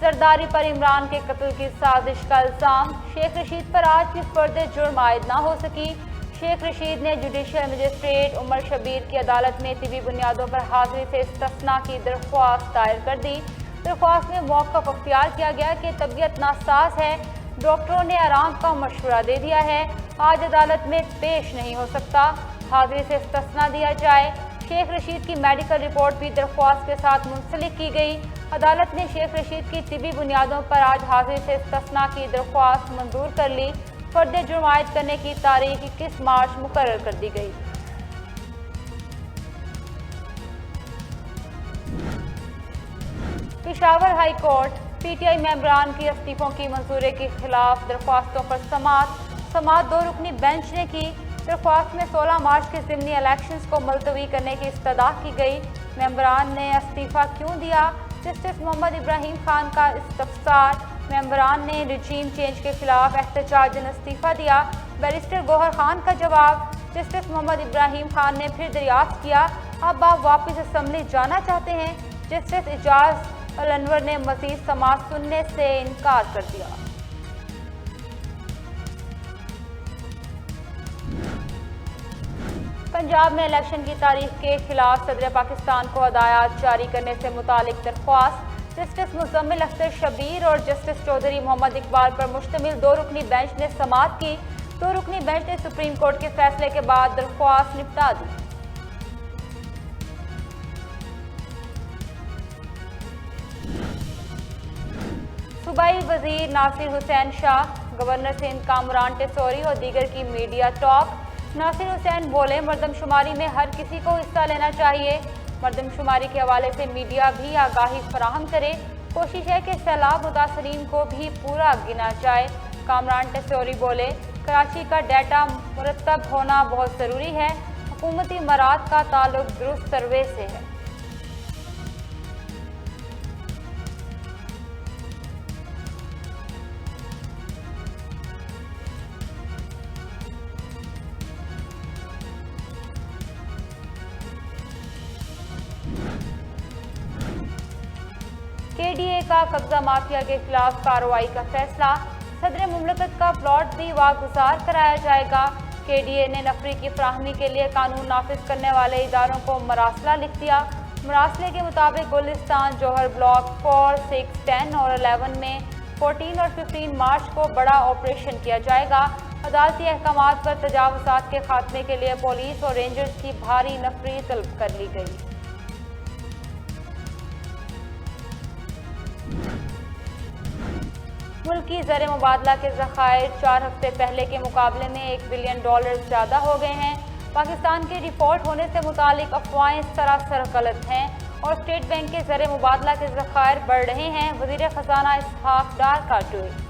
زرداری پر عمران کے قتل کی سازش کا الزام، شیخ رشید پر آج بھی فرد جرم عائد نہ ہو سکی۔ شیخ رشید نے جوڈیشل مجسٹریٹ عمر شبیر کی عدالت میں طبی بنیادوں پر حاضری سے استثناء کی درخواست دائر کر دی۔ درخواست میں موقف اختیار کیا گیا کہ طبیعت ناساز ہے، ڈاکٹروں نے آرام کا مشورہ دے دیا ہے، آج عدالت میں پیش نہیں ہو سکتا، حاضری سے استثناء دیا جائے۔ شیخ رشید کی میڈیکل رپورٹ بھی درخواست کے ساتھ منسلک کی گئی۔ عدالت نے شیخ رشید کی طبی بنیادوں پر آج حاضری سے استثناء کی درخواست منظور کر لی۔ فرد جرم عائد کرنے کی تاریخ 21 مارچ مقرر کر دی گئی۔ Peshawar high court P T I ممبران کی استعفوں کی منظوری کے خلاف درخواستوں پر سماعت 2 رکنی بینچ نے کی۔ درخواست میں 16 مارچ کے ضمنی الیکشنز کو ملتوی کرنے کی استدعا کی گئی۔ ممبران نے استعفیٰ کیوں دیا؟ جسٹس محمد ابراہیم خان کا استفسار۔ ممبران نے رجیم چینج کے خلاف احتجاجاً استعفیٰ دیا۔ بیرسٹر گوہر خان کا جواب۔ جسٹس محمد ابراہیم خان نے پھر دریافت کیا، اب آپ واپس اسمبلی جانا چاہتے ہیں؟ جسٹس اعجاز الانور نے مزید سماعت سننے سے انکار کر دیا۔ پنجاب میں الیکشن کی تاریخ کے خلاف صدر پاکستان کو ہدایات جاری کرنے سے متعلق درخواست جسٹس مزمل اختر شبیر اور جسٹس چودھری محمد اقبال پر مشتمل 2 رکنی بینچ نے سماعت کی۔ 2 رکنی بینچ نے سپریم کورٹ کے فیصلے کے بعد درخواست نپٹا دی۔ صوبائی وزیر ناصر حسین شاہ، گورنر سندھ کامران ٹیسوری اور دیگر کی میڈیا ٹاک۔ ناصر حسین بولے، مردم شماری میں ہر کسی کو حصہ لینا چاہیے، مردم شماری کے حوالے سے میڈیا بھی آگاہی فراہم کرے، کوشش ہے کہ سیلاب متاثرین کو بھی پورا گنا جائے۔ کامران ٹیسوری بولے، کراچی کا ڈیٹا مرتب ہونا بہت ضروری ہے، حکومتی امارات کا تعلق درست سروے سے ہے۔ کے ڈی اے کا قبضہ مافیا کے خلاف کارروائی کا فیصلہ، صدر مملکت کا پلاٹ بھی واگزار کرایا جائے گا۔ کے ڈی اے نے نفری کی فراہمی کے لیے قانون نافذ کرنے والے اداروں کو مراسلہ لکھ دیا۔ مراسلے کے مطابق گلستان جوہر بلاک 4، 6، 10 اور 11 میں 14 اور 15 مارچ کو بڑا آپریشن کیا جائے گا۔ عدالتی احکامات پر تجاوزات کے خاتمے کے لیے پولیس اور رینجرز کی بھاری نفری طلب کر لی گئی۔ ملکی زر مبادلہ کے ذخائر 4 ہفتے پہلے کے مقابلے میں $1 بلین زیادہ ہو گئے ہیں۔ پاکستان کے ڈیفالٹ ہونے سے متعلق افواہیں سراسر غلط ہیں اور اسٹیٹ بینک کے زر مبادلہ کے ذخائر بڑھ رہے ہیں، وزیر خزانہ اسحاق ڈار کا ٹویٹ۔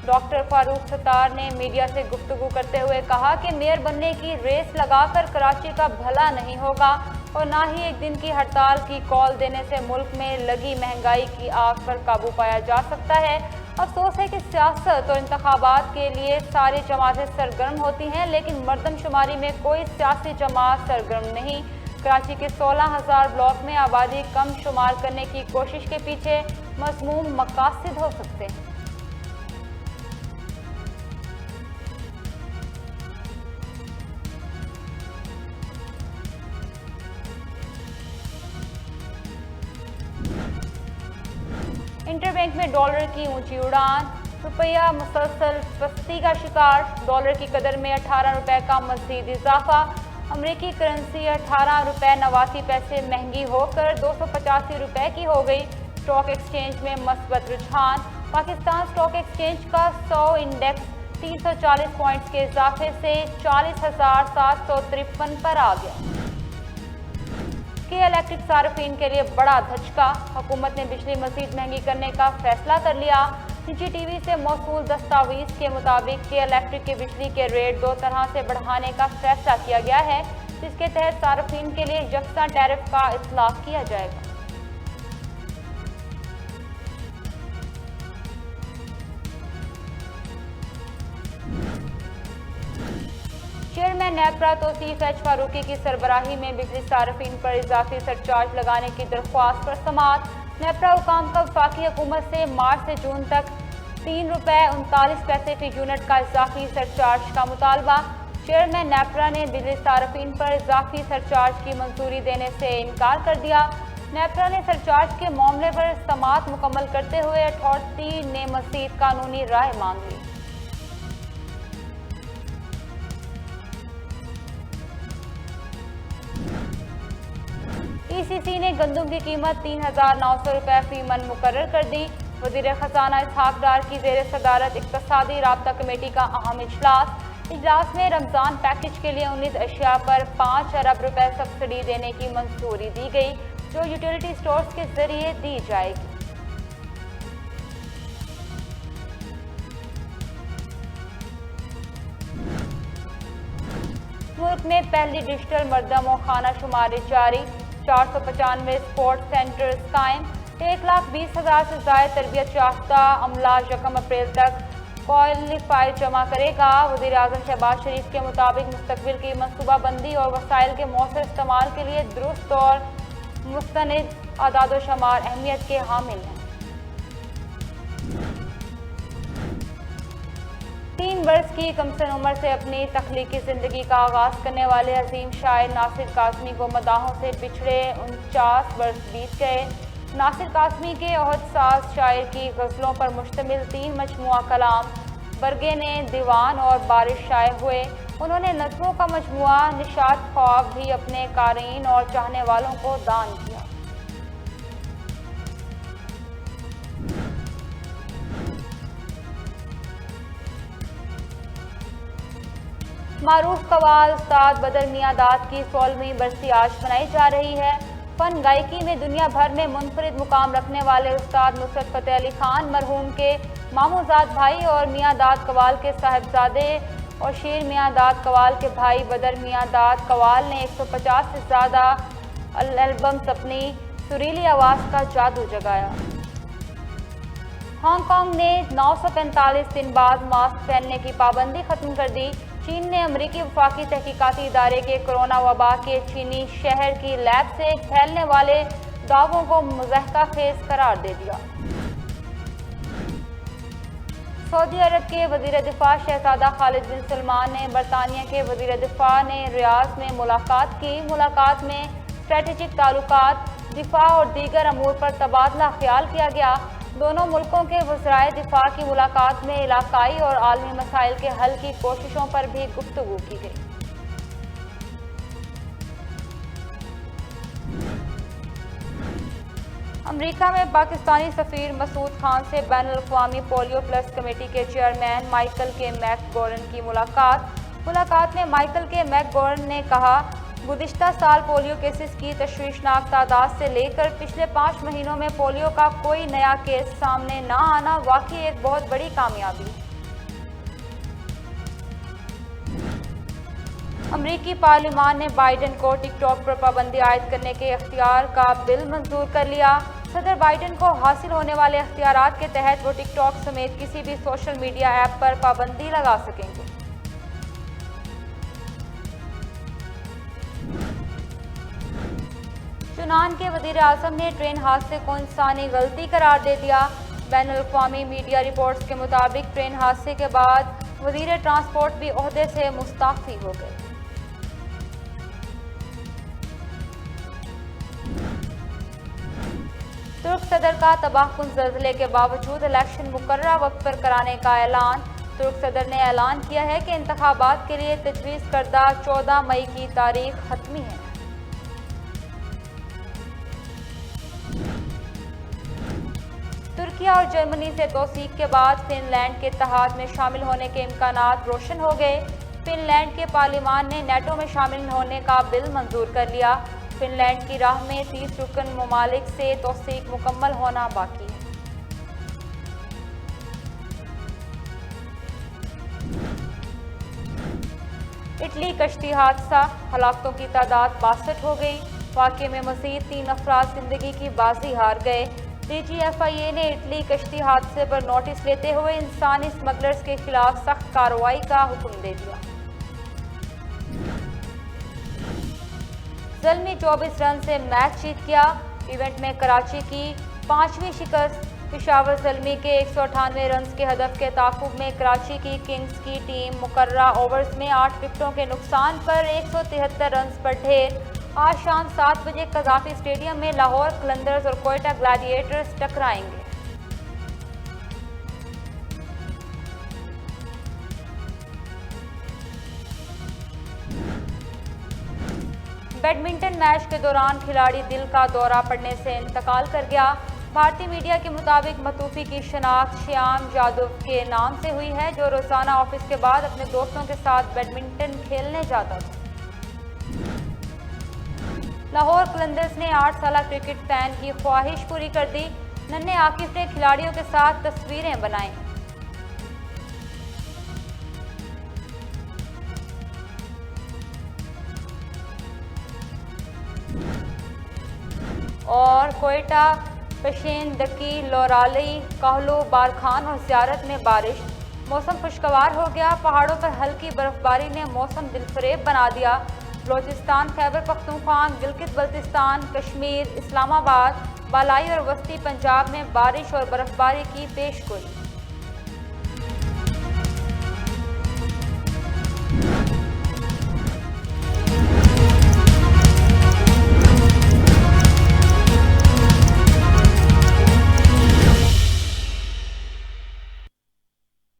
ڈاکٹر فاروق ستار نے میڈیا سے گفتگو کرتے ہوئے کہا کہ میئر بننے کی ریس لگا کر کراچی کا بھلا نہیں ہوگا اور نہ ہی ایک دن کی ہڑتال کی کال دینے سے ملک میں لگی مہنگائی کی آگ پر قابو پایا جا سکتا ہے۔ افسوس ہے کہ سیاست اور انتخابات کے لیے ساری جماعتیں سرگرم ہوتی ہیں، لیکن مردم شماری میں کوئی سیاسی جماعت سرگرم نہیں۔ کراچی کے 16,000 بلاک میں آبادی کم شمار کرنے کی کوشش کے پیچھے مذموم مقاصد ہو سکتے ہیں۔ انٹر بینک میں ڈالر کی اونچی اڑان، روپیہ مسلسل پستی کا شکار، ڈالر کی قدر میں 18 روپے کا مزید اضافہ، امریکی کرنسی 18 روپے 89 پیسے مہنگی ہو کر 285 روپے کی ہو گئی۔ اسٹاک ایکسچینج میں مثبت رجحان، پاکستان اسٹاک ایکسچینج کا 100 انڈیکس 340 پوائنٹس کے اضافے سے 40,753 پر آ گیا۔ کے الیکٹرک صارفین کے لیے بڑا دھچکا، حکومت نے بجلی مزید مہنگی کرنے کا فیصلہ کر لیا۔ نجی ٹی وی سے موصول دستاویز کے مطابق کے الیکٹرک کے بجلی کے ریٹ 2 طرح سے بڑھانے کا فیصلہ کیا گیا ہے، جس کے تحت صارفین کے لیے یکساں ٹیرف کا اطلاق کیا جائے گا۔ چیئرمین نیپرا توصیف ایچ فاروقی کی سربراہی میں بجلی صارفین پر اضافی سرچارج لگانے کی درخواست پر سماعت۔ نیپرا حکام کا وفاقی حکومت سے مارچ سے جون تک ₹3.39 فی یونٹ کا اضافی سرچارج کا مطالبہ۔ چیئرمین نیپرا نے بجلی صارفین پر اضافی سرچارج کی منظوری دینے سے انکار کر دیا۔ نیپرا نے سرچارج کے معاملے پر سماعت مکمل کرتے ہوئے اتھارٹی نے مزید قانونی رائے مانگ لی۔ ای سی سی نے گندم کی قیمت ₹3,900 فی من مقرر کر دی۔ وزیر خزانہ اسحاق ڈار کی زیر صدارت اقتصادی رابطہ کمیٹی کا اہم اجلاس میں رمضان پیکج کے لیے 19 اشیاء پر ₹5 ارب سبسڈی دینے کی منظوری دی گئی، جو یوٹیلیٹی سٹورز کے ذریعے دی جائے گی۔ ملک میں پہلی ڈیجیٹل مردم و خانہ شماری جاری، 495 سپورٹ سینٹرز قائم۔ 1,20,000 سے زائد تربیت یافتہ عملہ یکم اپریل تک کوالیفائی جمع کرے گا۔ وزیر اعظم شہباز شریف کے مطابق مستقبل کی منصوبہ بندی اور وسائل کے مؤثر استعمال کے لیے درست اور مستند اعداد و شمار اہمیت کے حامل ہیں۔ 3 برس کی کم سن عمر سے اپنی تخلیقی زندگی کا آغاز کرنے والے عظیم شاعر ناصر کاظمی کو مداحوں سے بچھڑے 49 برس بیت گئے۔ ناصر کاظمی کے عہد ساز شاعر کی غزلوں پر مشتمل 3 مجموعہ کلام برگے نے دیوان اور بارش شائع ہوئے۔ انہوں نے نظموں کا مجموعہ نشاط خواب بھی اپنے قارئین اور چاہنے والوں کو دان کیا۔ معروف قوال استاد بدر میاں داد کی 16ویں برسی آج منائی جا رہی ہے۔ فن گائکی میں دنیا بھر میں منفرد مقام رکھنے والے استاد نصرت فتح علی خان مرحوم کے ماموزاد بھائی اور میاں داد قوال کے صاحبزادے اور شیر میاں داد قوال کے بھائی بدر میاں داد قوال نے 150 سے زیادہ البمز اپنی سریلی آواز کا جادو جگایا۔ ہانگ کانگ نے 945 دن بعد ماسک پہننے کی پابندی ختم کر دی۔ چین نے امریکی وفاقی تحقیقاتی ادارے کے کرونا وبا کے چینی شہر کی لیب سے پھیلنے والے دعووں کو مضحکہ خیز قرار دے دیا۔ سعودی عرب کے وزیر دفاع شہزادہ خالد بن سلمان نے برطانیہ کے وزیر دفاع نے ریاض میں ملاقات کی۔ ملاقات میں اسٹریٹجک تعلقات، دفاع اور دیگر امور پر تبادلہ خیال کیا گیا۔ دونوں ملکوں کے وزرائے دفاع کی ملاقات میں علاقائی اور عالمی مسائل کے حل کی کوششوں پر بھی گفتگو کی گئی۔ امریکہ میں پاکستانی سفیر مسعود خان سے بین الاقوامی پولیو پلس کمیٹی کے چیئرمین مائیکل کے میک گورن کی ملاقات میں مائیکل کے میک گورن نے کہا، گزشتہ سال پولیو کیسز کی تشویشناک تعداد سے لے کر پچھلے 5 مہینوں میں پولیو کا کوئی نیا کیس سامنے نہ آنا واقعی ایک بہت بڑی کامیابی ہے۔ امریکی پارلیمان نے بائیڈن کو ٹک ٹاک پر پابندی عائد کرنے کے اختیار کا بل منظور کر لیا۔ صدر بائیڈن کو حاصل ہونے والے اختیارات کے تحت وہ ٹک ٹاک سمیت کسی بھی سوشل میڈیا ایپ پر پابندی لگا سکیں گے۔ یونان کے وزیر اعظم نے ٹرین حادثے کو انسانی غلطی قرار دے دیا۔ بین الاقوامی میڈیا رپورٹس کے مطابق ٹرین حادثے کے بعد وزیر ٹرانسپورٹ بھی عہدے سے مستعفی ہو گئے۔ ترک صدر کا تباہ کن زلزلے کے باوجود الیکشن مقررہ وقت پر کرانے کا اعلان۔ ترک صدر نے اعلان کیا ہے کہ انتخابات کے لیے تجویز کردہ 14 مئی کی تاریخ حتمی ہے۔ ترکیہ اور جرمنی سے توثیق کے بعد فن لینڈ کے اتحاد میں شامل ہونے کے امکانات روشن ہو گئے۔ فن لینڈ کے پارلیمان نے نیٹو میں شامل ہونے کا بل منظور کر لیا۔ فن لینڈ کی راہ میں 30 رکن ممالک سے توثیق مکمل ہونا باقی ہے۔ اٹلی کشتی حادثہ، ہلاکتوں کی تعداد 62 ہو گئی۔ واقعے میں مزید 3 افراد زندگی کی بازی ہار گئے۔ ڈی جی ایف آئی اے نے اٹلی کشتی حادثے پر نوٹس لیتے ہوئے انسانی اسمگلرز کے خلاف سخت کارروائی کا حکم دے دیا۔ زلمی 24 رن سے میچ جیت گیا۔ ایونٹ میں کراچی کی 5ویں شکست۔ پشاور زلمی کے 198 رنز کے ہدف کے تعاقب میں کراچی کی کنگز کی ٹیم مقررہ اوورز میں 8 وکٹوں کے نقصان پر 173 رنز پر ڈھیر۔ آج شام 7 بجے قذافی اسٹیڈیم میں لاہور قلندرز اور کوئٹہ گلیڈیٹرز ٹکرائیں گے۔ بیڈمنٹن میچ کے دوران کھلاڑی دل کا دورہ پڑنے سے انتقال کر گیا۔ بھارتی میڈیا کے مطابق متوفی کی شناخت شیام یادو کے نام سے ہوئی ہے، جو روزانہ آفس کے بعد اپنے دوستوں کے ساتھ بیڈمنٹن کھیلنے جاتا تھا۔ لاہور قلندرز نے 8 سالہ کرکٹ فین کی خواہش پوری کر دی۔ ننھے عاکف نے کھلاڑیوں کے ساتھ تصویریں بنائیں۔ اور کوئٹہ، پشین، دکی، لورالی، کہلو، بارکھان اور زیارت میں بارش۔ موسم خوشگوار ہو گیا۔ پہاڑوں پر ہلکی برف باری نے موسم دلفریب بنا دیا۔ بلوچستان، خیبر پختونخوا، گلگت بلتستان، کشمیر، اسلام آباد، بالائی اور وسطی پنجاب میں بارش اور برف باری کی پیش گوئی۔